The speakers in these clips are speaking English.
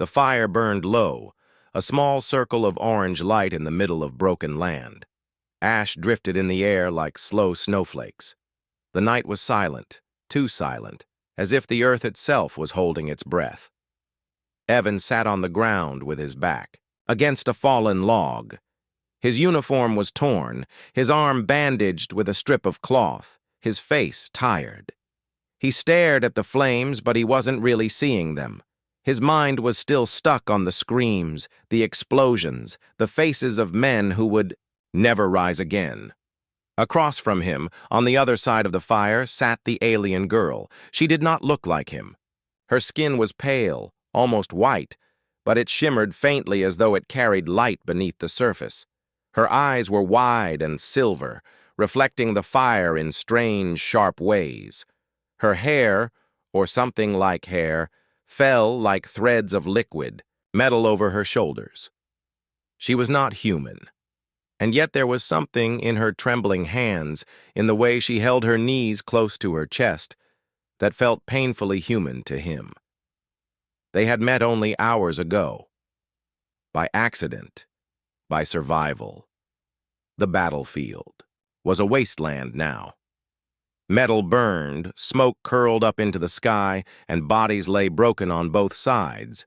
The fire burned low, a small circle of orange light in the middle of broken land. Ash drifted in the air like slow snowflakes. The night was silent, too silent, as if the earth itself was holding its breath. Evan sat on the ground with his back against a fallen log. His uniform was torn, his arm bandaged with a strip of cloth, his face tired. He stared at the flames, but he wasn't really seeing them. His mind was still stuck on the screams, the explosions, the faces of men who would never rise again. Across from him, on the other side of the fire, sat the alien girl. She did not look like him. Her skin was pale, almost white, but it shimmered faintly as though it carried light beneath the surface. Her eyes were wide and silver, reflecting the fire in strange, sharp ways. Her hair, or something like hair, fell like threads of liquid, metal over her shoulders. She was not human. And yet there was something in her trembling hands, in the way she held her knees close to her chest, that felt painfully human to him. They had met only hours ago. By accident. By survival. The battlefield was a wasteland now. Metal burned, smoke curled up into the sky, and bodies lay broken on both sides.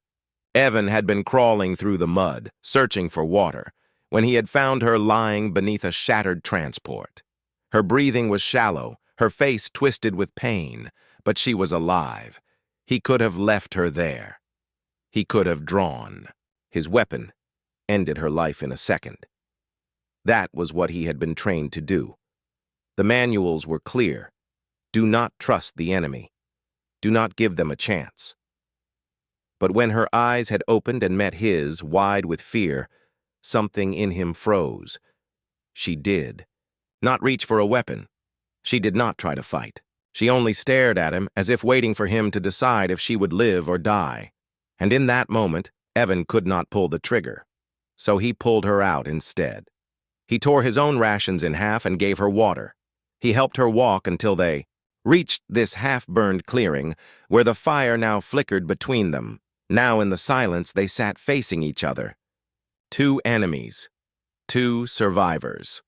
Evan had been crawling through the mud, searching for water, when he had found her lying beneath a shattered transport. Her breathing was shallow, her face twisted with pain, but she was alive. He could have left her there. He could have drawn. His weapon ended her life in a second. That was what he had been trained to do. The manuals were clear. Do not trust the enemy. Do not give them a chance. But when her eyes had opened and met his, wide with fear, something in him froze. She did not reach for a weapon. She did not try to fight. She only stared at him as if waiting for him to decide if she would live or die. And in that moment, Evan could not pull the trigger. So he pulled her out instead. He tore his own rations in half and gave her water. He helped her walk until they reached this half-burned clearing where the fire now flickered between them. Now in the silence they sat facing each other. Two enemies. Two survivors.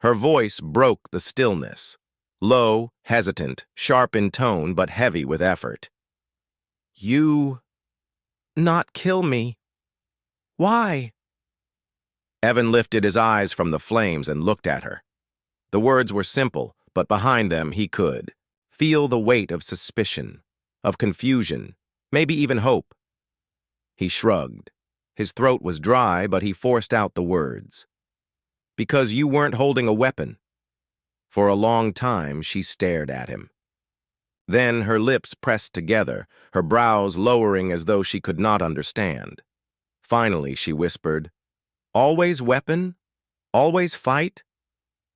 Her voice broke the stillness. Low, hesitant, sharp in tone, but heavy with effort. You not kill me. Why? Evan lifted his eyes from the flames and looked at her. The words were simple, but behind them he could feel the weight of suspicion, of confusion, maybe even hope. He shrugged. His throat was dry, but he forced out the words. Because you weren't holding a weapon. For a long time she stared at him. Then her lips pressed together, her brows lowering as though she could not understand. Finally she whispered, "Always weapon? Always fight?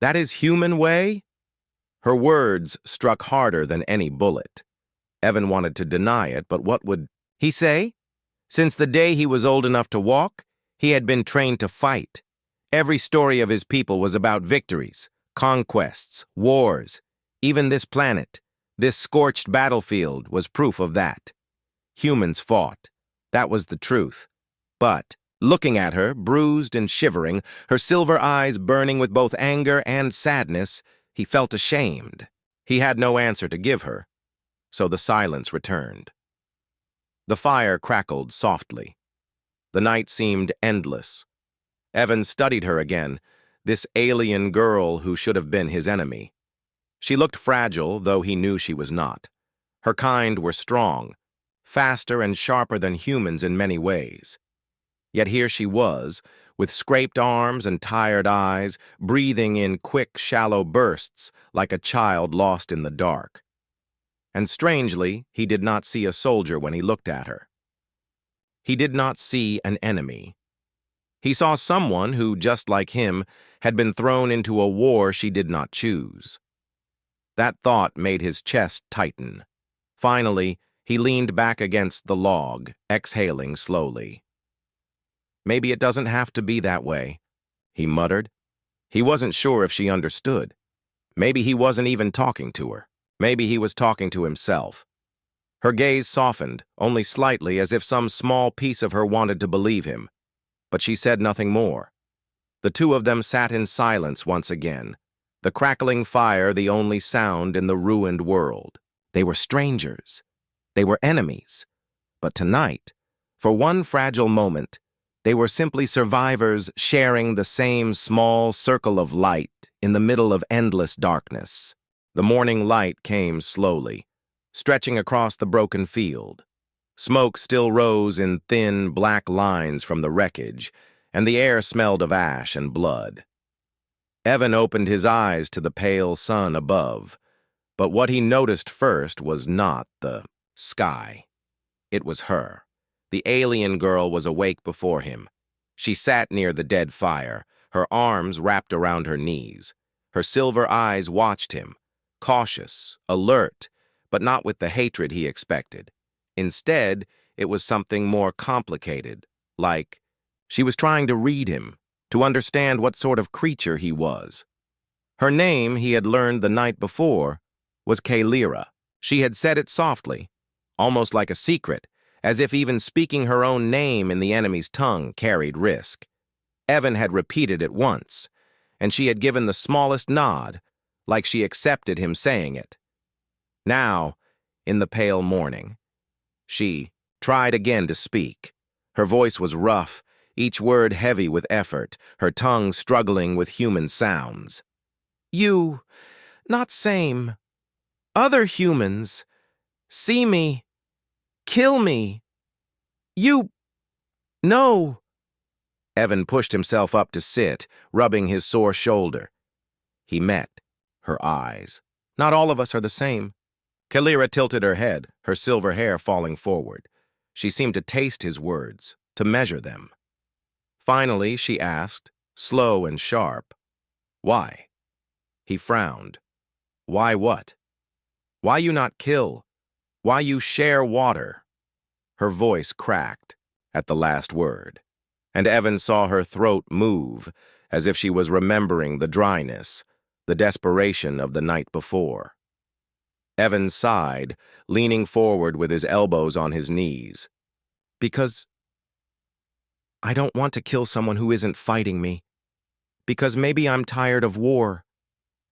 That is human way?" Her words struck harder than any bullet. Evan wanted to deny it, but what would he say? Since the day he was old enough to walk, he had been trained to fight. Every story of his people was about victories, conquests, wars. Even this planet, this scorched battlefield, was proof of that. Humans fought. That was the truth. But, looking at her, bruised and shivering, her silver eyes burning with both anger and sadness, he felt ashamed. He had no answer to give her, so the silence returned. The fire crackled softly. The night seemed endless. Evan studied her again, this alien girl who should have been his enemy. She looked fragile, though he knew she was not. Her kind were strong, faster and sharper than humans in many ways. Yet here she was, with scraped arms and tired eyes, breathing in quick, shallow bursts like a child lost in the dark. And strangely, he did not see a soldier when he looked at her. He did not see an enemy. He saw someone who, just like him, had been thrown into a war she did not choose. That thought made his chest tighten. Finally, he leaned back against the log, exhaling slowly. "Maybe it doesn't have to be that way," he muttered. He wasn't sure if she understood. Maybe he wasn't even talking to her. Maybe he was talking to himself. Her gaze softened, only slightly, as if some small piece of her wanted to believe him, but she said nothing more. The two of them sat in silence once again, the crackling fire the only sound in the ruined world. They were strangers. They were enemies. But tonight, for one fragile moment, they were simply survivors sharing the same small circle of light in the middle of endless darkness. The morning light came slowly, stretching across the broken field. Smoke still rose in thin, black lines from the wreckage, and the air smelled of ash and blood. Evan opened his eyes to the pale sun above, but what he noticed first was not the sky. It was her. The alien girl was awake before him. She sat near the dead fire, her arms wrapped around her knees. Her silver eyes watched him, cautious, alert, but not with the hatred he expected. Instead, it was something more complicated, like she was trying to read him, to understand what sort of creature he was. Her name, he had learned the night before, was Kaylira. She had said it softly, almost like a secret, as if even speaking her own name in the enemy's tongue carried risk. Evan had repeated it once, and she had given the smallest nod, like she accepted him saying it. Now, in the pale morning, she tried again to speak. Her voice was rough, each word heavy with effort, her tongue struggling with human sounds. You, not same, other humans, see me, kill me. You, no. Evan pushed himself up to sit, rubbing his sore shoulder. He met her eyes. Not all of us are the same. Kaylira tilted her head, her silver hair falling forward. She seemed to taste his words, to measure them. Finally, she asked, slow and sharp, "Why?" He frowned. "Why what? Why you not kill? Why you share water?" Her voice cracked at the last word, and Evan saw her throat move as if she was remembering the dryness, the desperation of the night before. Evan sighed, leaning forward with his elbows on his knees. "Because I don't want to kill someone who isn't fighting me. Because maybe I'm tired of war."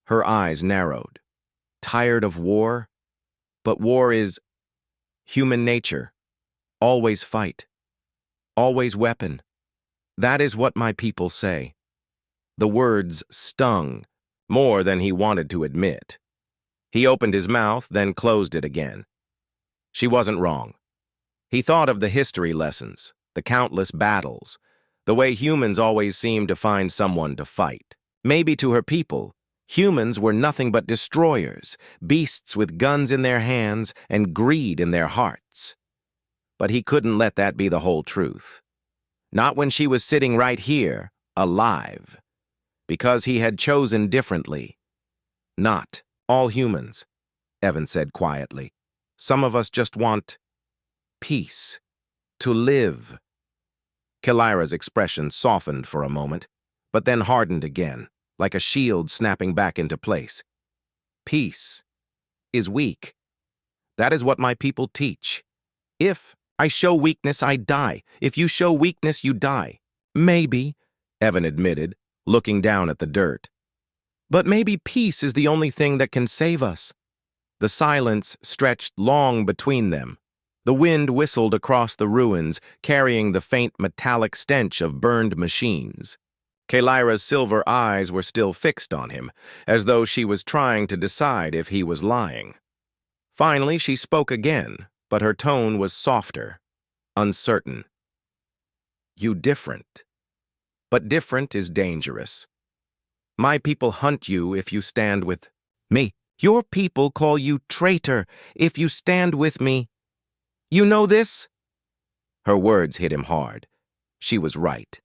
Her eyes narrowed. Tired of war? But war is human nature. Always fight. Always weapon. That is what my people say. The words stung, more than he wanted to admit. He opened his mouth, then closed it again. She wasn't wrong. He thought of the history lessons, the countless battles, the way humans always seemed to find someone to fight. Maybe to her people, humans were nothing but destroyers, beasts with guns in their hands and greed in their hearts. But he couldn't let that be the whole truth. Not when she was sitting right here, alive. Because he had chosen differently. Not all humans, Evan said quietly. Some of us just want peace, to live. Kaylira's expression softened for a moment, but then hardened again, like a shield snapping back into place. Peace is weak. That is what my people teach. If I show weakness, I die. If you show weakness, you die. Maybe, Evan admitted, looking down at the dirt. But maybe peace is the only thing that can save us. The silence stretched long between them. The wind whistled across the ruins, carrying the faint metallic stench of burned machines. Kaylira's silver eyes were still fixed on him, as though she was trying to decide if he was lying. Finally, she spoke again, but her tone was softer, uncertain. You different. But different is dangerous. My people hunt you if you stand with me. Your people call you traitor if you stand with me. You know this? Her words hit him hard. She was right.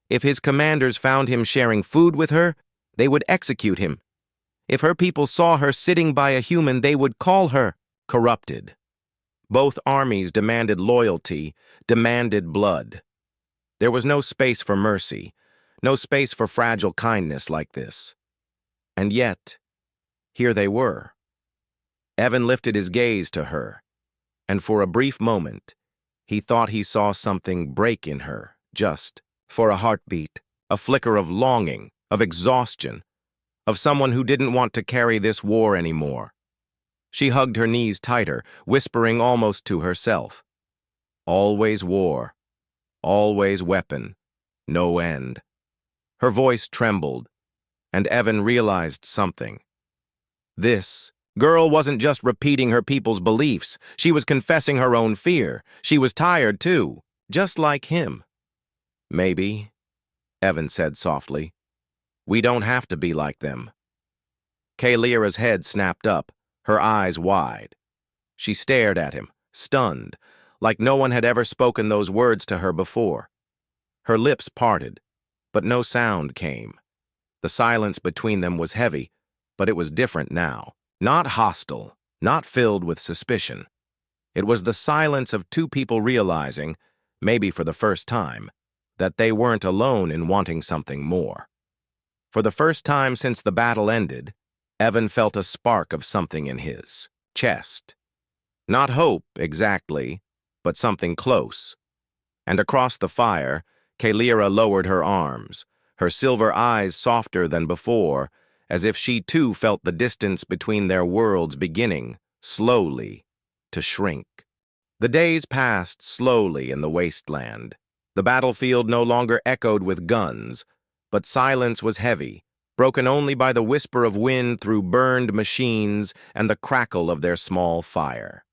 If his commanders found him sharing food with her, they would execute him. If her people saw her sitting by a human, they would call her corrupted. Both armies demanded loyalty, demanded blood. There was no space for mercy, no space for fragile kindness like this. And yet, here they were. Evan lifted his gaze to her. and for a brief moment, he thought he saw something break in her, just for a heartbeat, a flicker of longing, of exhaustion, of someone who didn't want to carry this war anymore. She hugged her knees tighter, whispering almost to herself. Always war, always weapon, no end. Her voice trembled, and Evan realized something. This girl wasn't just repeating her people's beliefs. She was confessing her own fear. She was tired, too, just like him. Maybe, Evan said softly, we don't have to be like them. Kalira's head snapped up, her eyes wide. She stared at him, stunned, like no one had ever spoken those words to her before. Her lips parted, but no sound came. The silence between them was heavy, but it was different now. Not hostile, not filled with suspicion. It was the silence of two people realizing, maybe for the first time, that they weren't alone in wanting something more. For the first time since the battle ended, Evan felt a spark of something in his chest. Not hope, exactly, but something close. And across the fire, Kalira lowered her arms, her silver eyes softer than before, as if she too felt the distance between their worlds beginning, slowly, to shrink. The days passed slowly in the wasteland. The battlefield no longer echoed with guns, but silence was heavy, broken only by the whisper of wind through burned machines and the crackle of their small fire.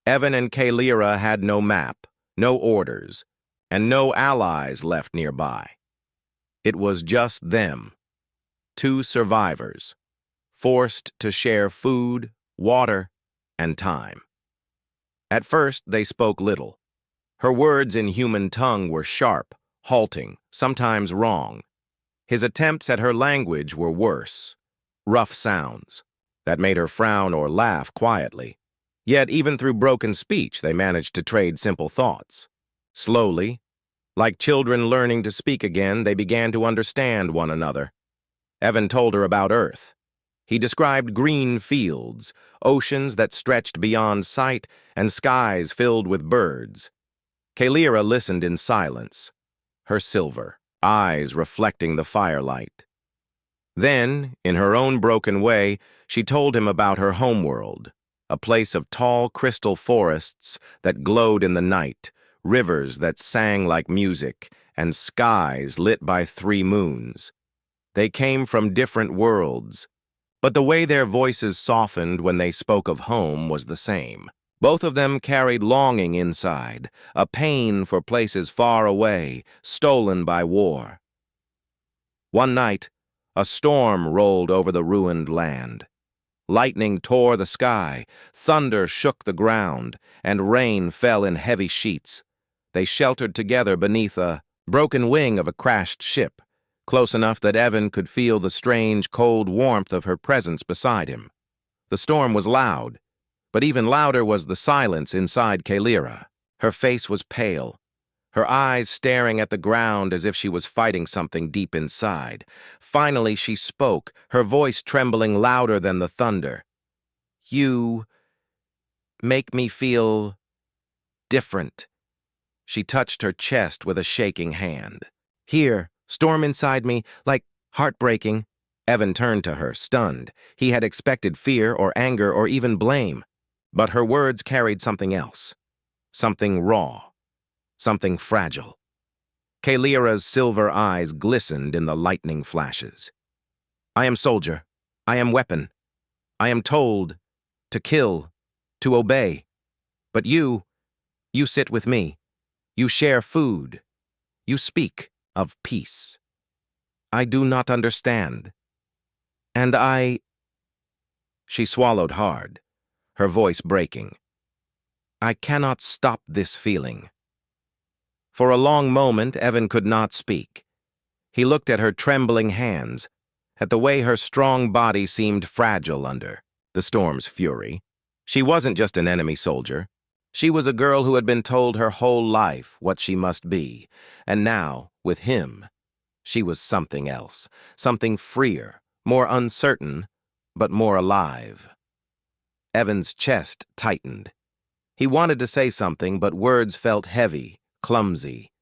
Evan and Kalira had no map, no orders, and no allies left nearby. It was just them, two survivors, forced to share food, water, and time. At first, they spoke little. Her words in human tongue were sharp, halting, sometimes wrong. His attempts at her language were worse, rough sounds that made her frown or laugh quietly. Yet even through broken speech, they managed to trade simple thoughts. Slowly, like children learning to speak again, they began to understand one another. Evan told her about Earth. He described green fields, oceans that stretched beyond sight, and skies filled with birds. Kalira listened in silence, her silver eyes reflecting the firelight. Then, in her own broken way, she told him about her homeworld, a place of tall crystal forests that glowed in the night, rivers that sang like music, and skies lit by 3 moons. They came from different worlds, but the way their voices softened when they spoke of home was the same. Both of them carried longing inside, a pain for places far away, stolen by war. One night, a storm rolled over the ruined land. Lightning tore the sky, thunder shook the ground, and rain fell in heavy sheets. They sheltered together beneath a broken wing of a crashed ship, close enough that Evan could feel the strange, cold warmth of her presence beside him. The storm was loud, but even louder was the silence inside Kalira. Her face was pale, her eyes staring at the ground as if she was fighting something deep inside. Finally, she spoke, her voice trembling louder than the thunder. "You make me feel different." She touched her chest with a shaking hand. "Here, storm inside me, like heartbreaking." Evan turned to her, stunned. He had expected fear or anger or even blame. But her words carried something else. Something raw. Something fragile. Kalira's silver eyes glistened in the lightning flashes. "I am soldier. I am weapon. I am told to kill, to obey. But you sit with me. You share food. You speak of peace. I do not understand. And I—" She swallowed hard, her voice breaking. "I cannot stop this feeling." For a long moment, Evan could not speak. He looked at her trembling hands, at the way her strong body seemed fragile under the storm's fury. She wasn't just an enemy soldier. She was a girl who had been told her whole life what she must be, and now, with him, she was something else, something freer, more uncertain, but more alive. Evan's chest tightened. He wanted to say something, but words felt heavy, clumsy.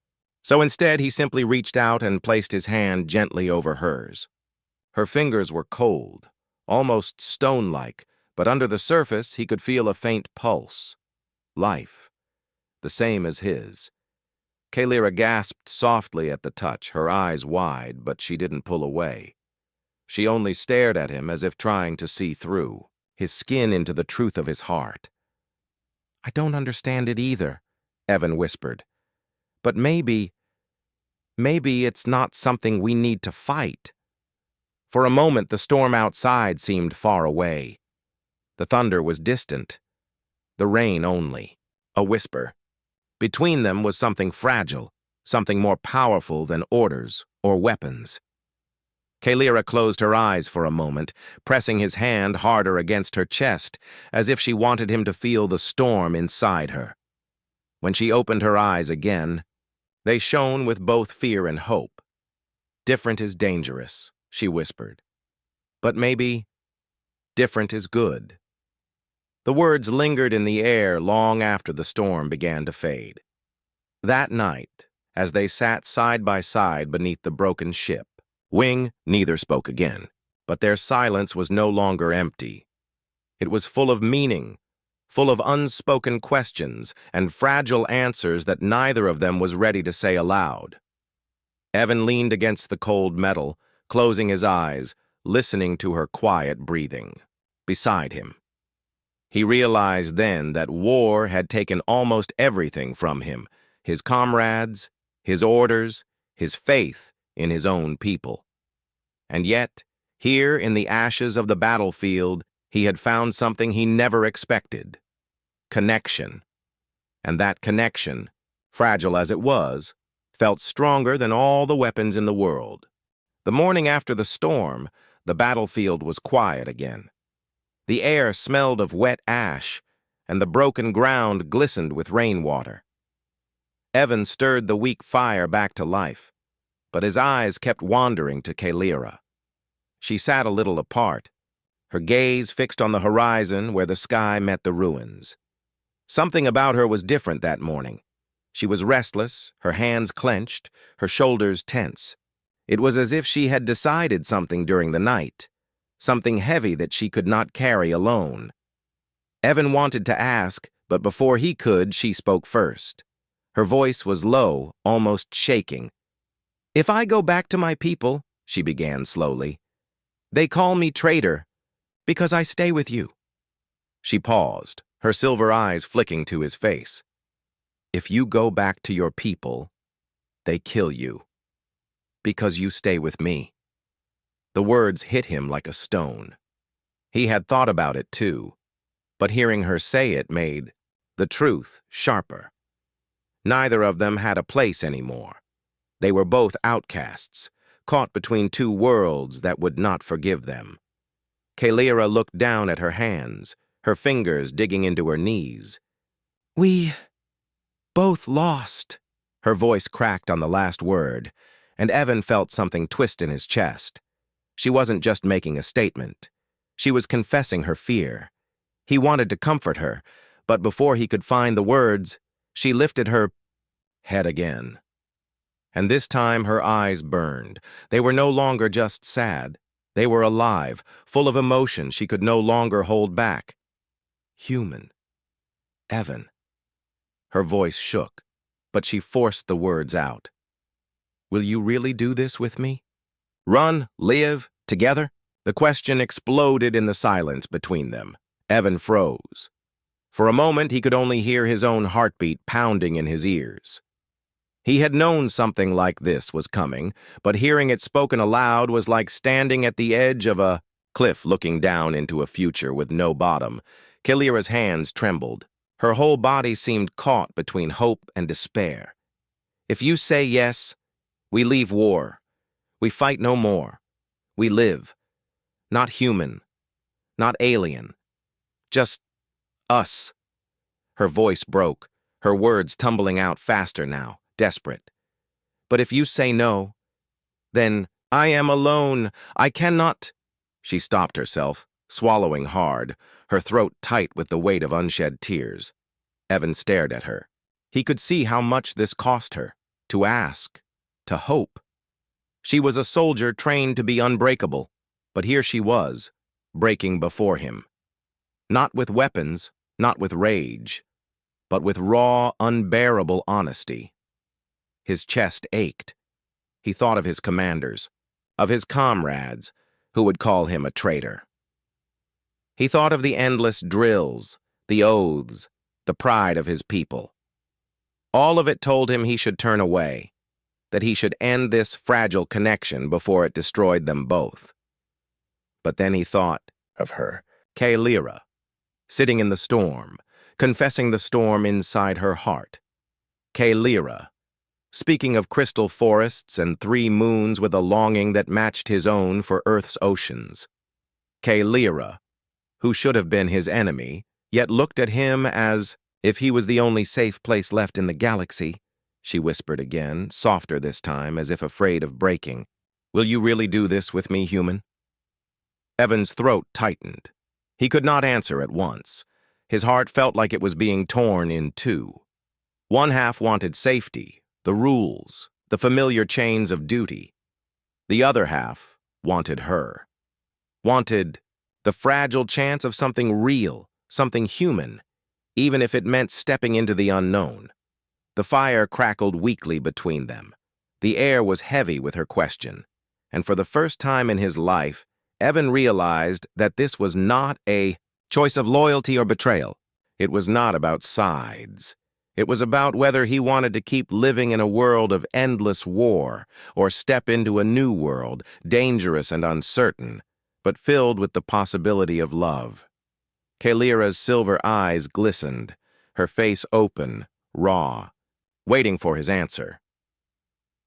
So instead, he simply reached out and placed his hand gently over hers. Her fingers were cold, almost stone-like, but under the surface, he could feel a faint pulse. Life. The same as his. Kalira gasped softly at the touch, her eyes wide, but she didn't pull away. She only stared at him as if trying to see through, his skin into the truth of his heart. "I don't understand it either," Evan whispered. "But maybe it's not something we need to fight." For a moment, the storm outside seemed far away. The thunder was distant, the rain only, a whisper. Between them was something fragile, something more powerful than orders or weapons. Kalira closed her eyes for a moment, pressing his hand harder against her chest, as if she wanted him to feel the storm inside her. When she opened her eyes again, they shone with both fear and hope. "Different is dangerous," she whispered. "But maybe different is good." The words lingered in the air long after the storm began to fade. That night, as they sat side by side beneath the broken ship, neither spoke again, but their silence was no longer empty. It was full of meaning, full of unspoken questions and fragile answers that neither of them was ready to say aloud. Evan leaned against the cold metal, closing his eyes, listening to her quiet breathing. Beside him. He realized then that war had taken almost everything from him, his comrades, his orders, his faith in his own people. And yet, here in the ashes of the battlefield, he had found something he never expected. Connection. And that connection, fragile as it was, felt stronger than all the weapons in the world. The morning after the storm, the battlefield was quiet again. The air smelled of wet ash, and the broken ground glistened with rainwater. Evan stirred the weak fire back to life, but his eyes kept wandering to Kalira. She sat a little apart, her gaze fixed on the horizon where the sky met the ruins. Something about her was different that morning. She was restless, her hands clenched, her shoulders tense. It was as if she had decided something during the night, something heavy that she could not carry alone. Evan wanted to ask, but before he could, she spoke first. Her voice was low, almost shaking. "If I go back to my people," she began slowly, "they call me traitor, because I stay with you." She paused, her silver eyes flicking to his face. "If you go back to your people, they kill you, because you stay with me." The words hit him like a stone. He had thought about it too, but hearing her say it made the truth sharper. Neither of them had a place anymore. They were both outcasts, caught between two worlds that would not forgive them. Kalira looked down at her hands, her fingers digging into her knees. "We both lost." Her voice cracked on the last word, and Evan felt something twist in his chest. She wasn't just making a statement. She was confessing her fear. He wanted to comfort her, but before he could find the words, she lifted her head again. And this time her eyes burned. They were no longer just sad. They were alive, full of emotion she could no longer hold back. "Human. Evan." Her voice shook, but she forced the words out. "Will you really do this with me? Run, live, together?" The question exploded in the silence between them. Evan froze. For a moment, he could only hear his own heartbeat pounding in his ears. He had known something like this was coming, but hearing it spoken aloud was like standing at the edge of a cliff looking down into a future with no bottom. Kalira's hands trembled. Her whole body seemed caught between hope and despair. "If you say yes, we leave war. We fight no more. We live. Not human. Not alien. Just us." Her voice broke, her words tumbling out faster now, desperate. "But if you say no, then I am alone. I cannot." She stopped herself, swallowing hard, her throat tight with the weight of unshed tears. Evan stared at her. He could see how much this cost her. To ask. To hope. She was a soldier trained to be unbreakable, but here she was, breaking before him. Not with weapons, not with rage, but with raw, unbearable honesty. His chest ached. He thought of his commanders, of his comrades, who would call him a traitor. He thought of the endless drills, the oaths, the pride of his people. All of it told him he should turn away, that he should end this fragile connection before it destroyed them both. But then he thought of her, Kaelira, sitting in the storm, confessing the storm inside her heart. Kaelira, speaking of crystal forests and 3 moons with a longing that matched his own for Earth's oceans. Kaelira, who should have been his enemy, yet looked at him as if he was the only safe place left in the galaxy. She whispered again, softer this time, as if afraid of breaking. Will you really do this with me, human? Evan's throat tightened. He could not answer at once. His heart felt like it was being torn in two. One half wanted safety, the rules, the familiar chains of duty. The other half wanted her. Wanted the fragile chance of something real, something human, even if it meant stepping into the unknown. The fire crackled weakly between them. The air was heavy with her question, and for the first time in his life, Evan realized that this was not a choice of loyalty or betrayal. It was not about sides. It was about whether he wanted to keep living in a world of endless war or step into a new world, dangerous and uncertain, but filled with the possibility of love. Kaelira's silver eyes glistened, her face open, raw, waiting for his answer.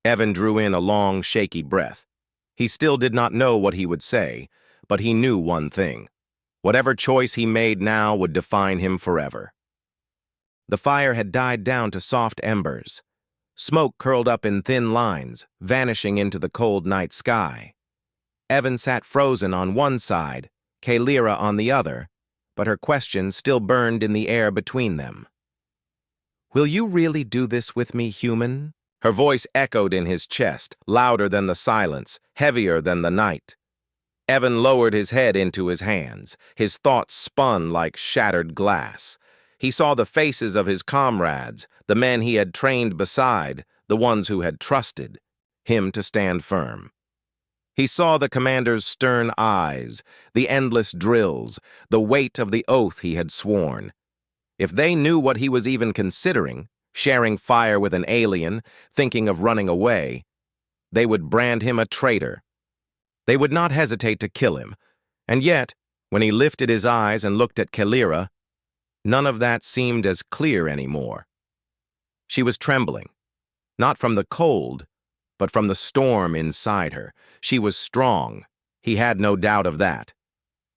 Evan drew in a long, shaky breath. He still did not know what he would say, but he knew one thing. Whatever choice he made now would define him forever. The fire had died down to soft embers. Smoke curled up in thin lines, vanishing into the cold night sky. Evan sat frozen on one side, Kaelira on the other, but her question still burned in the air between them. Will you really do this with me, human? Her voice echoed in his chest, louder than the silence, heavier than the night. Evan lowered his head into his hands. His thoughts spun like shattered glass. He saw the faces of his comrades, the men he had trained beside, the ones who had trusted him to stand firm. He saw the commander's stern eyes, the endless drills, the weight of the oath he had sworn. If they knew what he was even considering, sharing fire with an alien, thinking of running away, they would brand him a traitor. They would not hesitate to kill him. And yet, when he lifted his eyes and looked at Kaelira, none of that seemed as clear anymore. She was trembling, not from the cold, but from the storm inside her. She was strong. He had no doubt of that.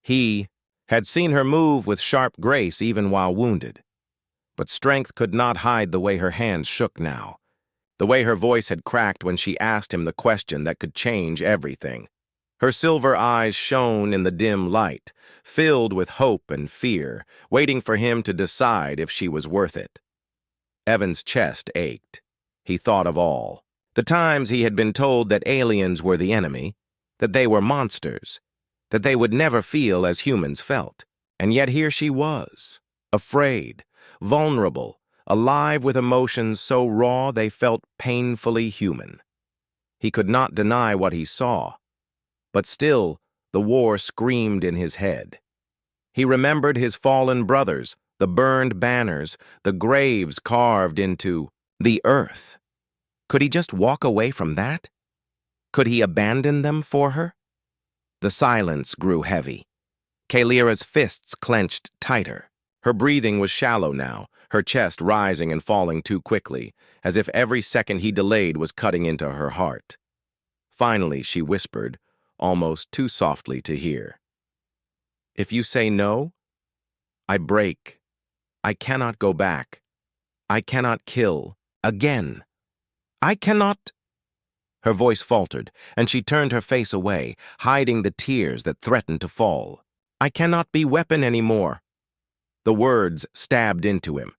He had seen her move with sharp grace even while wounded. But strength could not hide the way her hands shook now, the way her voice had cracked when she asked him the question that could change everything. Her silver eyes shone in the dim light, filled with hope and fear, waiting for him to decide if she was worth it. Evan's chest ached. He thought of all. The times he had been told that aliens were the enemy, that they were monsters, that they would never feel as humans felt. And yet here she was, afraid, vulnerable, alive with emotions so raw they felt painfully human. He could not deny what he saw, but still the war screamed in his head. He remembered his fallen brothers, the burned banners, the graves carved into the earth. Could he just walk away from that? Could he abandon them for her? The silence grew heavy. Kaelira's fists clenched tighter. Her breathing was shallow now, her chest rising and falling too quickly, as if every second he delayed was cutting into her heart. Finally, she whispered, almost too softly to hear. If you say no, I break. I cannot go back. I cannot kill again. I cannot. Her voice faltered, and she turned her face away, hiding the tears that threatened to fall. I cannot be weapon anymore. The words stabbed into him.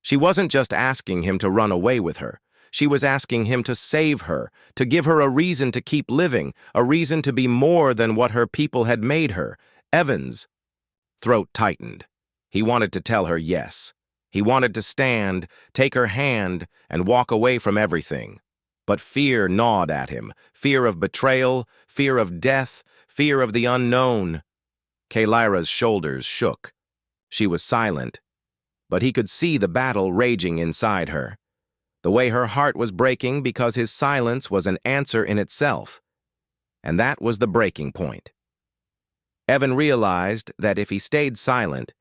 She wasn't just asking him to run away with her. She was asking him to save her, to give her a reason to keep living, a reason to be more than what her people had made her. Evan's throat tightened. He wanted to tell her yes. He wanted to stand, take her hand, and walk away from everything. But fear gnawed at him, fear of betrayal, fear of death, fear of the unknown. Kalira's shoulders shook. She was silent, but he could see the battle raging inside her. The way her heart was breaking because his silence was an answer in itself. And that was the breaking point. Evan realized that if he stayed silent,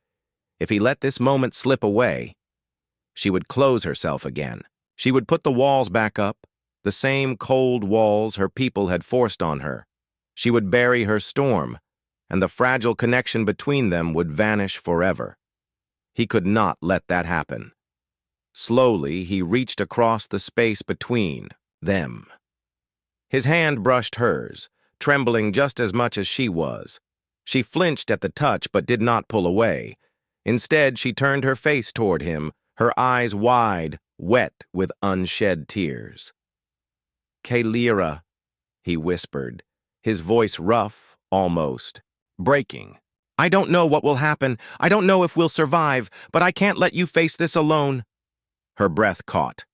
if he let this moment slip away, she would close herself again. She would put the walls back up, the same cold walls her people had forced on her. She would bury her storm, and the fragile connection between them would vanish forever. He could not let that happen. Slowly, he reached across the space between them. His hand brushed hers, trembling just as much as she was. She flinched at the touch but did not pull away. Instead, she turned her face toward him, her eyes wide, wet with unshed tears. "Kalira," he whispered, his voice rough, almost breaking. "I don't know what will happen. I don't know if we'll survive, but I can't let you face this alone." Her breath caught.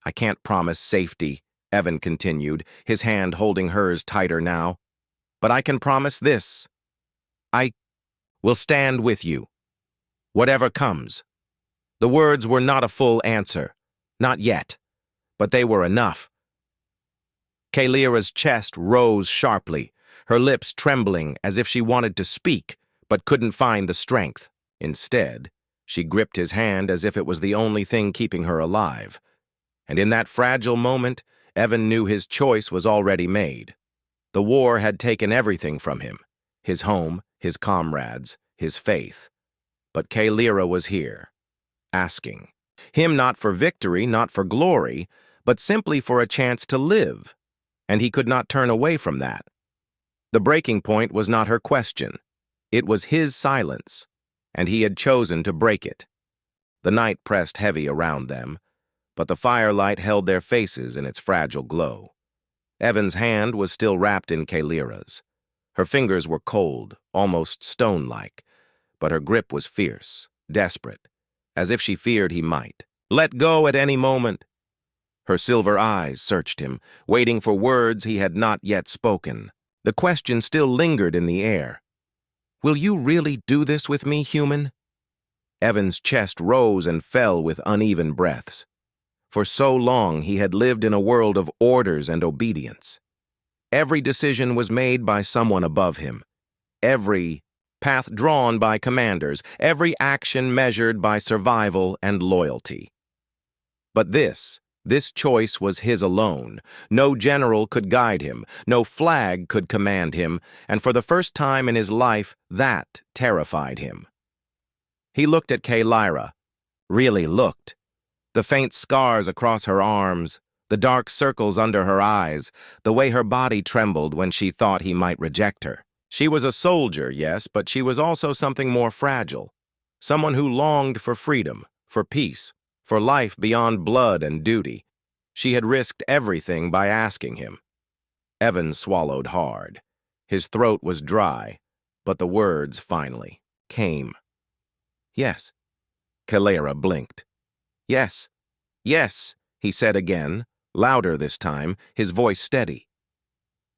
"I can't promise safety," Evan continued, his hand holding hers tighter now. "But I can promise this. I will stand with you, whatever comes." The words were not a full answer. Not yet. But they were enough. Kalira's chest rose sharply, her lips trembling as if she wanted to speak, but couldn't find the strength. Instead, she gripped his hand as if it was the only thing keeping her alive. And in that fragile moment, Evan knew his choice was already made. The war had taken everything from him, his home, his comrades, his faith. But Kalira was here, asking. Him not for victory, not for glory, but simply for a chance to live. And he could not turn away from that. The breaking point was not her question. It was his silence, and he had chosen to break it. The night pressed heavy around them, but the firelight held their faces in its fragile glow. Evan's hand was still wrapped in Kalira's. Her fingers were cold, almost stone-like, but her grip was fierce, desperate, as if she feared he might let go at any moment. Her silver eyes searched him, waiting for words he had not yet spoken. The question still lingered in the air. "Will you really do this with me, human?" Evan's chest rose and fell with uneven breaths. For so long he had lived in a world of orders and obedience. Every decision was made by someone above him. Every path drawn by commanders, every action measured by survival and loyalty. But this choice was his alone. No general could guide him, no flag could command him, and for the first time in his life, that terrified him. He looked at Kalira, really looked. The faint scars across her arms, the dark circles under her eyes, the way her body trembled when she thought he might reject her. She was a soldier, yes, but she was also something more fragile. Someone who longed for freedom, for peace, for life beyond blood and duty. She had risked everything by asking him. Evan swallowed hard. His throat was dry, but the words finally came. "Yes." Kalira blinked. "Yes, yes," he said again, louder this time, his voice steady.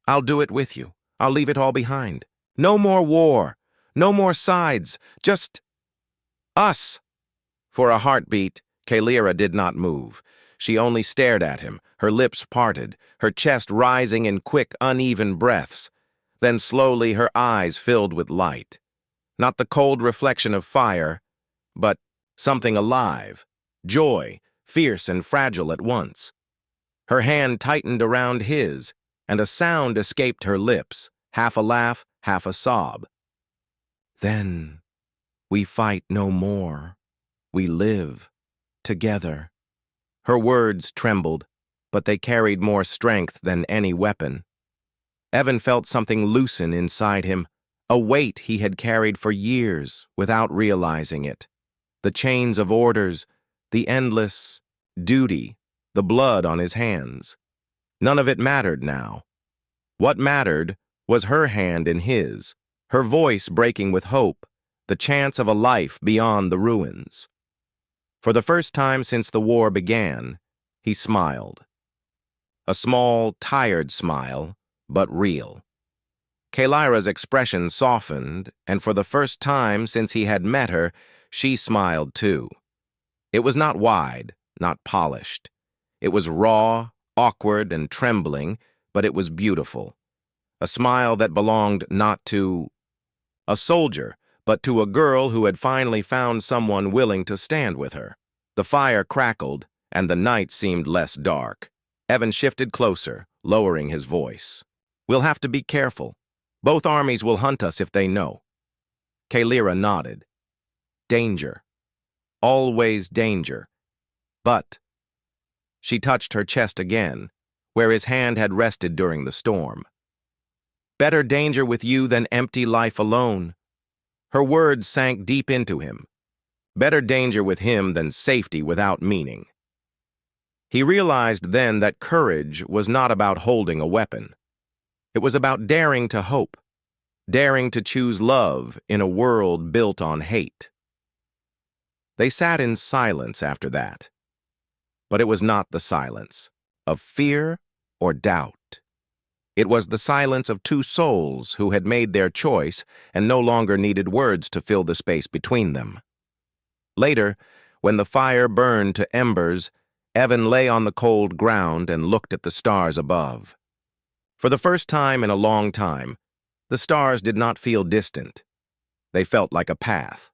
"I'll do it with you. I'll leave it all behind. No more war. No more sides. Just us." For a heartbeat, Kalira did not move. She only stared at him, her lips parted, her chest rising in quick, uneven breaths. Then slowly her eyes filled with light. Not the cold reflection of fire, but something alive, joy, fierce and fragile at once. Her hand tightened around his, and a sound escaped her lips, half a laugh, half a sob. "Then we fight no more. We live together." Her words trembled, but they carried more strength than any weapon. Evan felt something loosen inside him, a weight he had carried for years without realizing it. The chains of orders, the endless duty, the blood on his hands. None of it mattered now. What mattered was her hand in his, her voice breaking with hope, the chance of a life beyond the ruins. For the first time since the war began, he smiled. A small, tired smile, but real. Kalira's expression softened, and for the first time since he had met her, she smiled too. It was not wide, not polished. It was raw, awkward, and trembling, but it was beautiful. A smile that belonged not to a soldier, but to a girl who had finally found someone willing to stand with her. The fire crackled, and the night seemed less dark. Evan shifted closer, lowering his voice. "We'll have to be careful. Both armies will hunt us if they know." Kalira nodded. "Danger. Always danger. But—" She touched her chest again, where his hand had rested during the storm. "Better danger with you than empty life alone." Her words sank deep into him. Better danger with him than safety without meaning. He realized then that courage was not about holding a weapon. It was about daring to hope, daring to choose love in a world built on hate. They sat in silence after that. But it was not the silence of fear or doubt. It was the silence of two souls who had made their choice and no longer needed words to fill the space between them. Later, when the fire burned to embers, Evan lay on the cold ground and looked at the stars above. For the first time in a long time, the stars did not feel distant. They felt like a path,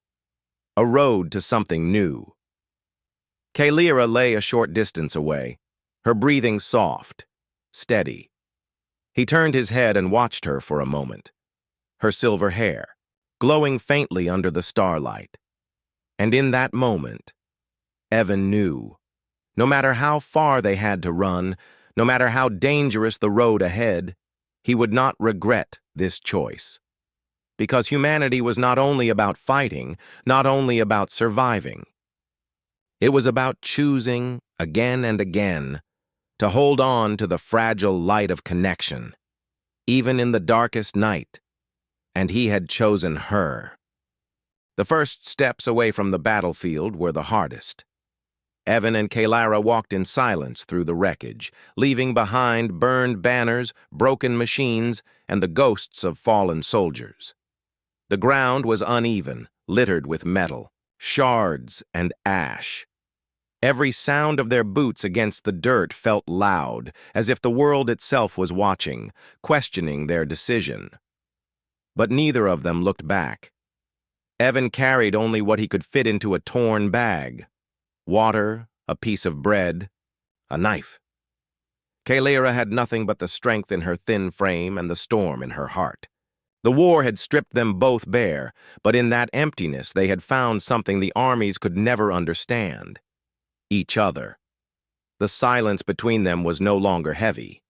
a road to something new. Kalira lay a short distance away, her breathing soft, steady. He turned his head and watched her for a moment, her silver hair, glowing faintly under the starlight. And in that moment, Evan knew, no matter how far they had to run, no matter how dangerous the road ahead, he would not regret this choice. Because humanity was not only about fighting, not only about surviving. It was about choosing, again and again, to hold on to the fragile light of connection, even in the darkest night, and he had chosen her. The first steps away from the battlefield were the hardest. Evan and Kalira walked in silence through the wreckage, leaving behind burned banners, broken machines, and the ghosts of fallen soldiers. The ground was uneven, littered with metal, shards, and ash. Every sound of their boots against the dirt felt loud, as if the world itself was watching, questioning their decision. But neither of them looked back. Evan carried only what he could fit into a torn bag: water, a piece of bread, a knife. Kalira had nothing but the strength in her thin frame and the storm in her heart. The war had stripped them both bare, but in that emptiness they had found something the armies could never understand: each other. The silence between them was no longer heavy.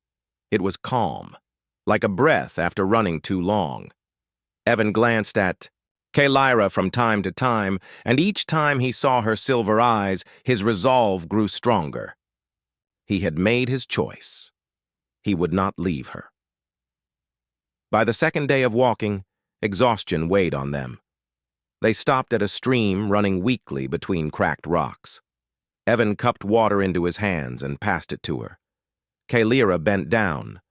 It was calm, like a breath after running too long. Evan glanced at Kalira from time to time, and each time he saw her silver eyes, his resolve grew stronger. He had made his choice. He would not leave her. By the second day of walking, exhaustion weighed on them. They stopped at a stream running weakly between cracked rocks. Evan cupped water into his hands and passed it to her. Kalira bent down,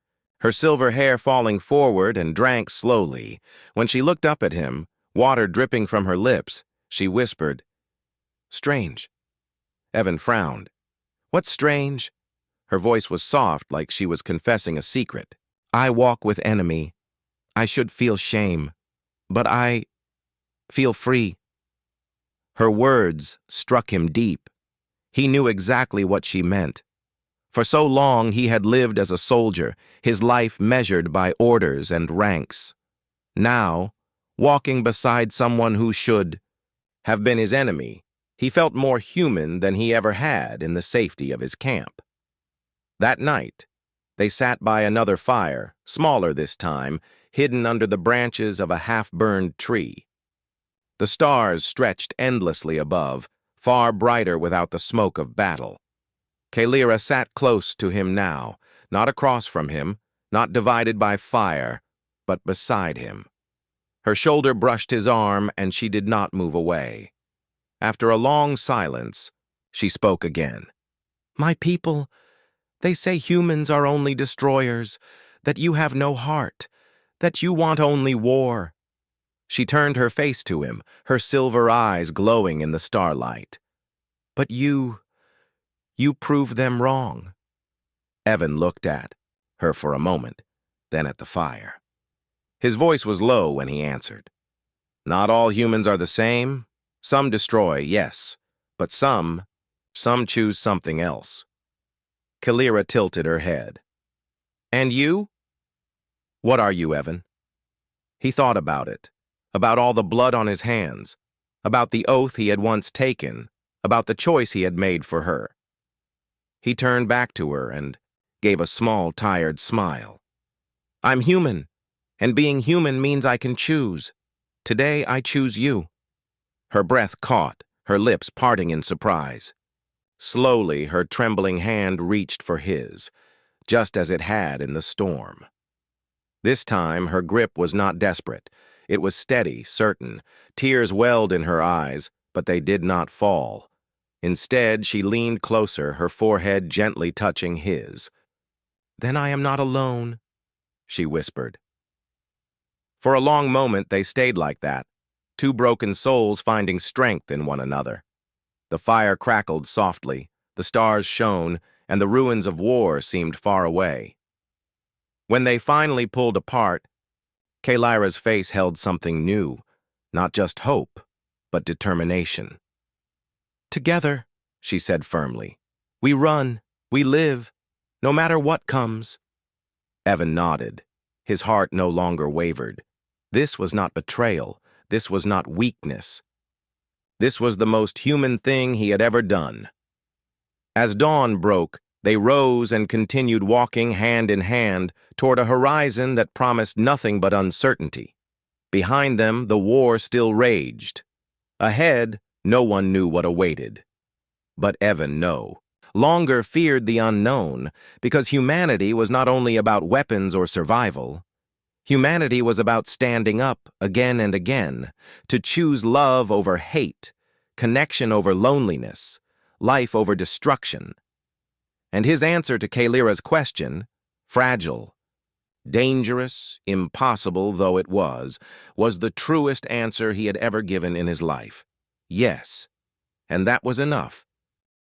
her silver hair falling forward, and drank slowly. When she looked up at him, water dripping from her lips, she whispered, "Strange." Evan frowned. "What's strange?" Her voice was soft, like she was confessing a secret. "I walk with enemy. I should feel shame, but I feel free." Her words struck him deep. He knew exactly what she meant. For so long he had lived as a soldier, his life measured by orders and ranks. Now, walking beside someone who should have been his enemy, he felt more human than he ever had in the safety of his camp. That night, they sat by another fire, smaller this time, hidden under the branches of a half-burned tree. The stars stretched endlessly above, far brighter without the smoke of battle. Kalira sat close to him now, not across from him, not divided by fire, but beside him. Her shoulder brushed his arm, and she did not move away. After a long silence, she spoke again. "My people, they say humans are only destroyers, that you have no heart, that you want only war." She turned her face to him, her silver eyes glowing in the starlight. "But you prove them wrong." Evan looked at her for a moment, then at the fire. His voice was low when he answered. "Not all humans are the same. Some destroy, yes, but some choose something else." Kalira tilted her head. "And you? What are you, Evan?" He thought about it, about all the blood on his hands, about the oath he had once taken, about the choice he had made for her. He turned back to her and gave a small, tired smile. "I'm human, and being human means I can choose. Today I choose you." Her breath caught, her lips parting in surprise. Slowly, her trembling hand reached for his, just as it had in the storm. This time, her grip was not desperate. It was steady, certain. Tears welled in her eyes, but they did not fall. Instead, she leaned closer, her forehead gently touching his. "Then I am not alone," she whispered. For a long moment, they stayed like that, two broken souls finding strength in one another. The fire crackled softly, the stars shone, and the ruins of war seemed far away. When they finally pulled apart, Kalira's face held something new, not just hope, but determination. "Together," she said firmly, "we run, we live, no matter what comes." Evan nodded. His heart no longer wavered. This was not betrayal. This was not weakness. This was the most human thing he had ever done. As dawn broke, they rose and continued walking hand in hand toward a horizon that promised nothing but uncertainty. Behind them, the war still raged. Ahead, no one knew what awaited. But Evan knew. Longer feared the unknown, because humanity was not only about weapons or survival. Humanity was about standing up again and again, to choose love over hate, connection over loneliness, life over destruction. And his answer to Kalira's question, fragile, dangerous, impossible though it was the truest answer he had ever given in his life. Yes, and that was enough.